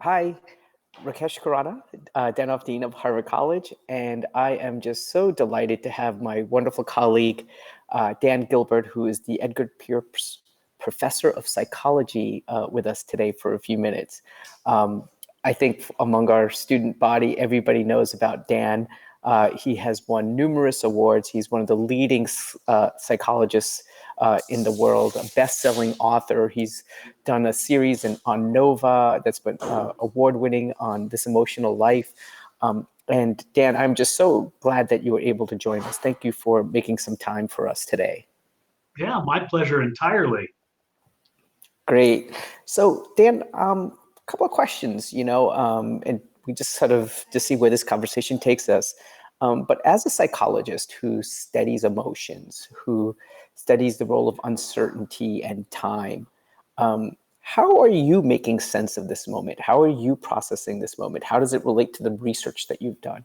Hi, Rakesh Khurana, Danoff Dean of Harvard College, and I am just so delighted to have my wonderful colleague, Dan Gilbert, who is the Edgar Pierce Professor of Psychology, with us today for a few minutes. I think among our student body, everybody knows about Dan. He has won numerous awards. He's one of the leading psychologists in the world, a best-selling author. He's done a series on Nova that's been award-winning on This Emotional Life. And Dan, I'm just so glad that you were able to join us. Thank you for making some time for us today. Yeah, my pleasure entirely. Great. So Dan, a couple of questions, and we just sort of to see where this conversation takes us. But as a psychologist who studies emotions, who studies the role of uncertainty and time, how are you making sense of this moment? How are you processing this moment? How does it relate to the research that you've done?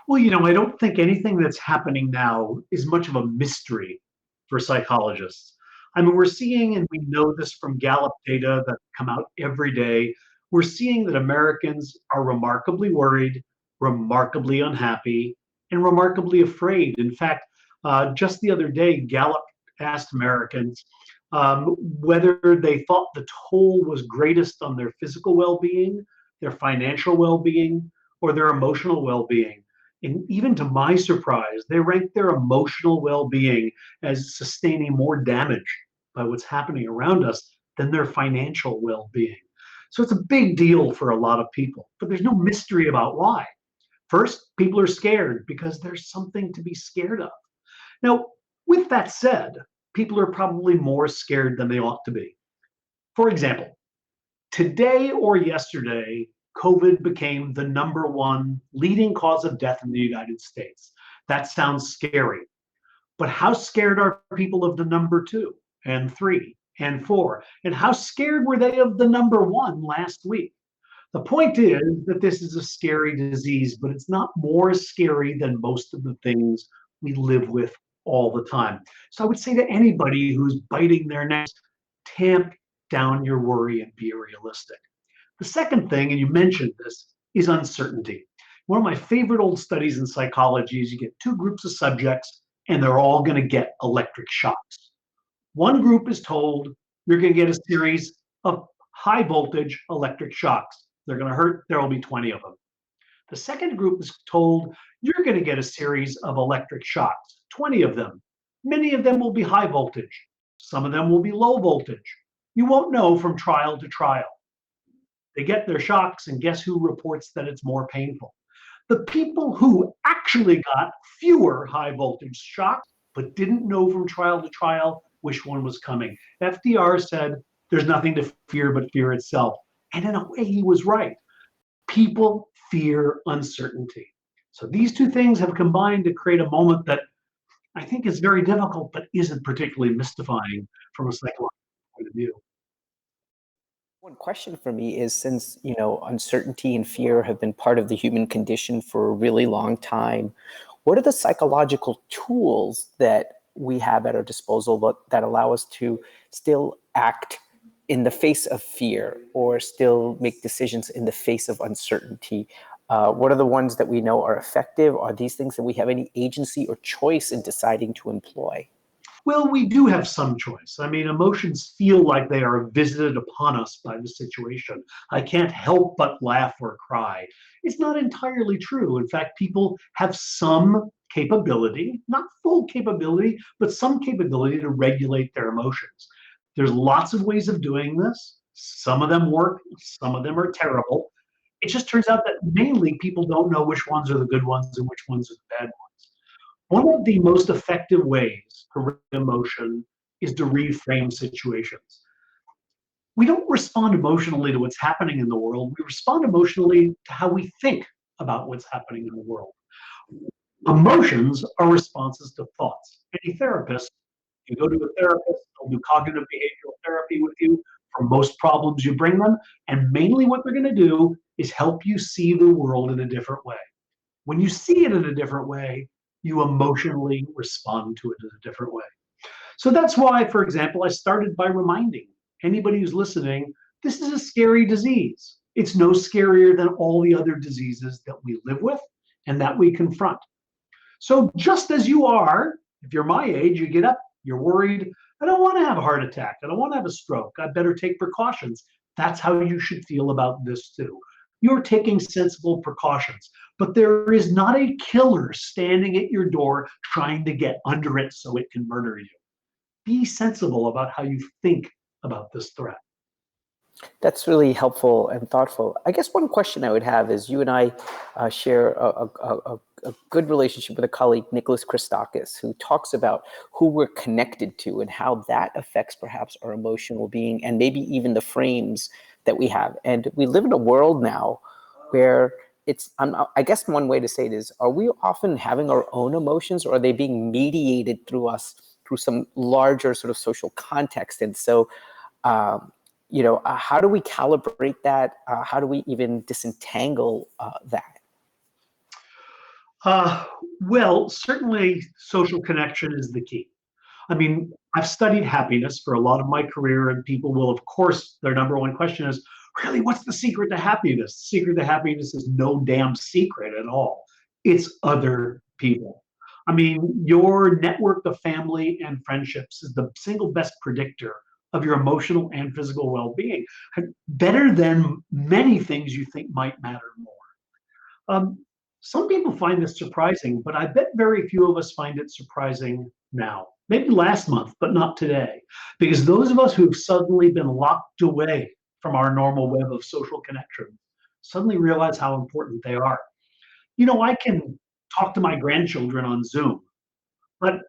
Well, I don't think anything that's happening now is much of a mystery for psychologists. I mean, we're seeing, and we know this from Gallup data that come out every day, we're seeing that Americans are remarkably worried, remarkably unhappy, and remarkably afraid. In fact, just the other day, Gallup asked Americans whether they thought the toll was greatest on their physical well being, their financial well being, or their emotional well being. And even to my surprise, they ranked their emotional well being as sustaining more damage by what's happening around us than their financial well being. So it's a big deal for a lot of people, but there's no mystery about why. First, people are scared because there's something to be scared of. Now, with that said, people are probably more scared than they ought to be. For example, today or yesterday, COVID became the number one leading cause of death in the United States. That sounds scary. But how scared are people of the number two and three and four? And how scared were they of the number one last week? The point is that this is a scary disease, but it's not more scary than most of the things we live with all the time. So I would say to anybody who's biting their necks, tamp down your worry and be realistic. The second thing, and you mentioned this, is uncertainty. One of my favorite old studies in psychology is you get two groups of subjects and they're all going to get electric shocks. One group is told you're going to get a series of high voltage electric shocks. They're going to hurt. There will be 20 of them. The second group is told you're going to get a series of electric shocks, 20 of them. Many of them will be high voltage. Some of them will be low voltage. You won't know from trial to trial. They get their shocks, and guess who reports that it's more painful? The people who actually got fewer high voltage shocks, but didn't know from trial to trial which one was coming. FDR said, there's nothing to fear but fear itself. And in a way, he was right. People fear uncertainty. So these two things have combined to create a moment that I think is very difficult, but isn't particularly mystifying from a psychological point of view. One question for me is, since uncertainty and fear have been part of the human condition for a really long time, what are the psychological tools that we have at our disposal that allow us to still act in the face of fear or still make decisions in the face of uncertainty? What are the ones that we know are effective? Are these things that we have any agency or choice in deciding to employ? Well, we do have some choice. I mean, emotions feel like they are visited upon us by the situation. I can't help but laugh or cry. It's not entirely true. In fact, people have some capability, not full capability, but some capability to regulate their emotions. There's lots of ways of doing this. Some of them work, some of them are terrible. It just turns out that mainly people don't know which ones are the good ones and which ones are the bad ones. One of the most effective ways to regulate emotion is to reframe situations. We don't respond emotionally to what's happening in the world. We respond emotionally to how we think about what's happening in the world. Emotions are responses to thoughts. Any therapist, you go to a therapist, they'll do cognitive behavioral therapy with you for most problems you bring them. And mainly what they're going to do is help you see the world in a different way. When you see it in a different way, you emotionally respond to it in a different way. So that's why, for example, I started by reminding anybody who's listening, this is a scary disease. It's no scarier than all the other diseases that we live with and that we confront. So just as you are, if you're my age, you get up, you're worried, I don't want to have a heart attack, I don't want to have a stroke, I better take precautions. That's how you should feel about this too. You're taking sensible precautions, but there is not a killer standing at your door trying to get under it so it can murder you. Be sensible about how you think about this threat. That's really helpful and thoughtful. I guess one question I would have is you and I share a good relationship with a colleague, Nicholas Christakis, who talks about who we're connected to and how that affects perhaps our emotional being and maybe even the frames that we have. And we live in a world now where I guess one way to say it is, are we often having our own emotions, or are they being mediated through us through some larger sort of social context? And so, how do we calibrate that? How do we even disentangle that? Uh, well, certainly social connection is the key. I mean, I've studied happiness for a lot of my career, and people will, of course, their number one question is, really, what's the secret to happiness? The secret to happiness is no damn secret at all. It's other people. I mean, your network of family and friendships is the single best predictor of your emotional and physical well being, better than many things you think might matter more. Um, some people find this surprising, but I bet very few of us find it surprising now. Maybe last month, but not today. Because those of us who've suddenly been locked away from our normal web of social connection suddenly realize how important they are. I can talk to my grandchildren on Zoom, but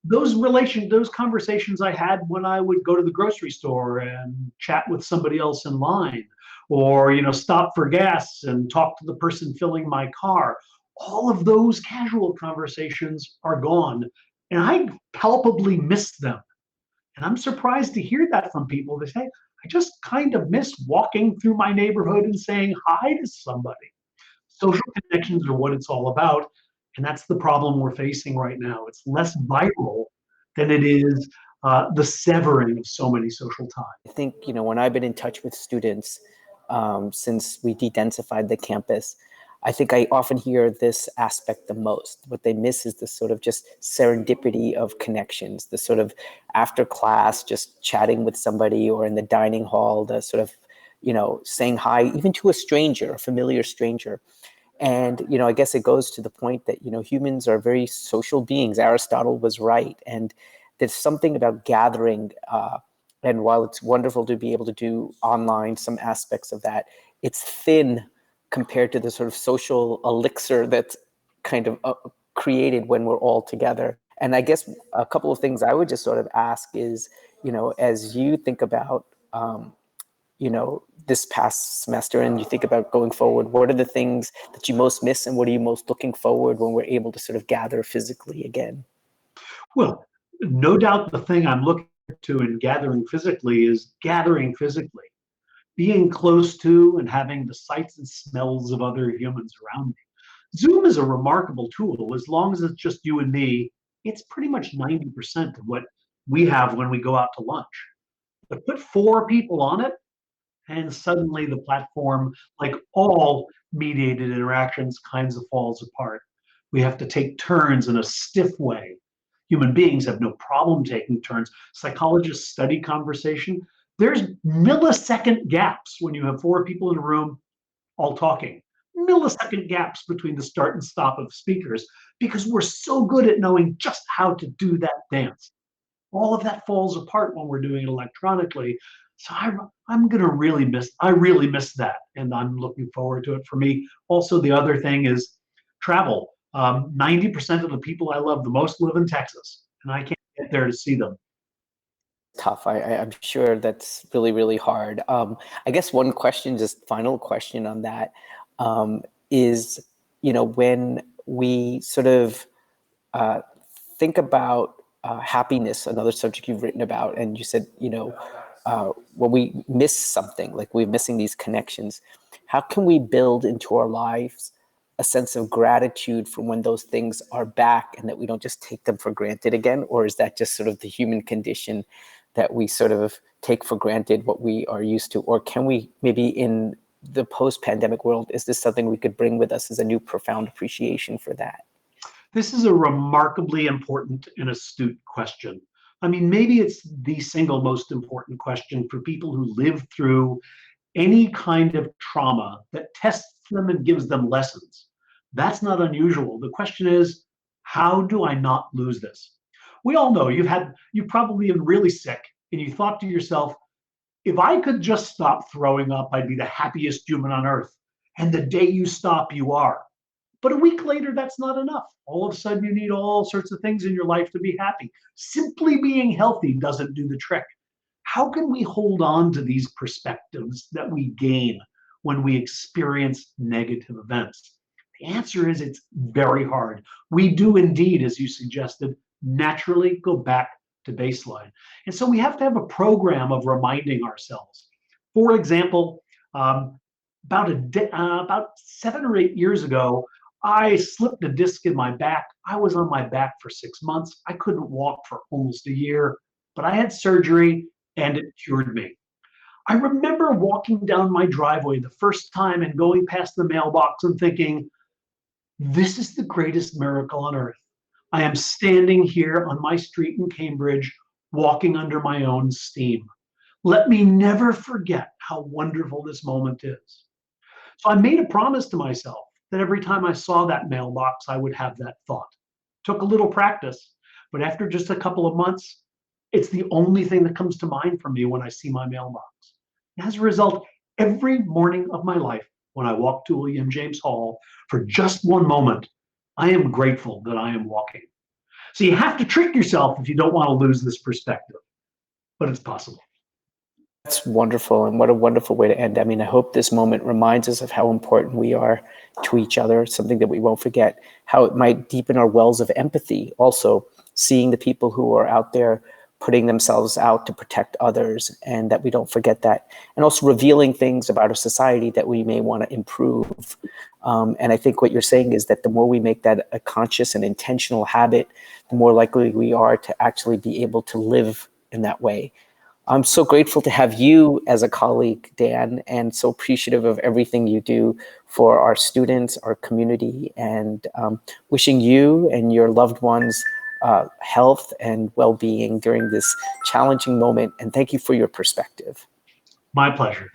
those conversations I had when I would go to the grocery store and chat with somebody else in line, or stop for gas and talk to the person filling my car, all of those casual conversations are gone, and I palpably miss them. And I'm surprised to hear that from people. They say, I just kind of miss walking through my neighborhood and saying hi to somebody. Social connections are what it's all about. And that's the problem we're facing right now. It's less viral than it is the severing of so many social ties. I think, when I've been in touch with students since we de-densified the campus, I think I often hear this aspect the most. What they miss is the sort of just serendipity of connections, the sort of after class, just chatting with somebody, or in the dining hall, the sort of, saying hi, even to a stranger, a familiar stranger. And, I guess it goes to the point that, humans are very social beings. Aristotle was right. And there's something about gathering. And while it's wonderful to be able to do online some aspects of that, it's thin compared to the sort of social elixir that's kind of created when we're all together. And I guess a couple of things I would just sort of ask is, as you think about, this past semester and you think about going forward, what are the things that you most miss and what are you most looking forward when we're able to sort of gather physically again? Well, no doubt the thing I'm looking to in gathering physically is gathering physically, being close to and having the sights and smells of other humans around me. Zoom is a remarkable tool. As long as it's just you and me, it's pretty much 90% of what we have when we go out to lunch. But put four people on it, and suddenly the platform, like all mediated interactions, kinds of falls apart. We have to take turns in a stiff way. Human beings have no problem taking turns. Psychologists study conversation. There's millisecond gaps when you have four people in a room all talking. Millisecond gaps between the start and stop of speakers, because we're so good at knowing just how to do that dance. All of that falls apart when we're doing it electronically. So I'm gonna I really miss that, and I'm looking forward to it. For me, also the other thing is travel. 90% of the people I love the most live in Texas, and I can't get there to see them. Tough. I'm sure that's really, really hard. I guess one question, just final question on that, is, when we sort of uh, think about happiness, another subject you've written about, and you said, when we miss something, like we're missing these connections, how can we build into our lives a sense of gratitude for when those things are back and that we don't just take them for granted again? Or is that just sort of the human condition that we sort of take for granted what we are used to? Or can we maybe in the post-pandemic world? Is this something we could bring with us as a new profound appreciation for that? This is a remarkably important and astute question. I mean, maybe it's the single most important question for people who live through any kind of trauma that tests them and gives them lessons. That's not unusual. The question is, how do I not lose this? We all know you've probably been really sick and you thought to yourself, if I could just stop throwing up, I'd be the happiest human on earth. And the day you stop, you are. But a week later, that's not enough. All of a sudden, you need all sorts of things in your life to be happy. Simply being healthy doesn't do the trick. How can we hold on to these perspectives that we gain when we experience negative events? The answer is it's very hard. We do indeed, as you suggested, naturally go back to baseline. And so we have to have a program of reminding ourselves. For example, about 7 or 8 years ago, I slipped a disc in my back. I was on my back for 6 months. I couldn't walk for almost a year, but I had surgery and it cured me. I remember walking down my driveway the first time and going past the mailbox and thinking, this is the greatest miracle on earth. I am standing here on my street in Cambridge, walking under my own steam. Let me never forget how wonderful this moment is. So I made a promise to myself that every time I saw that mailbox, I would have that thought. Took a little practice, but after just a couple of months, it's the only thing that comes to mind for me when I see my mailbox. As a result, every morning of my life, when I walk to William James Hall for just one moment, I am grateful that I am walking. So you have to trick yourself if you don't want to lose this perspective, but it's possible. That's wonderful, and what a wonderful way to end. I mean, I hope this moment reminds us of how important we are to each other, something that we won't forget, how it might deepen our wells of empathy, also seeing the people who are out there putting themselves out to protect others, and that we don't forget that, and also revealing things about our society that we may want to improve. And I think what you're saying is that the more we make that a conscious and intentional habit, the more likely we are to actually be able to live in that way. I'm so grateful to have you as a colleague, Dan, and so appreciative of everything you do for our students, our community, and wishing you and your loved ones health and well-being during this challenging moment. And thank you for your perspective. My pleasure.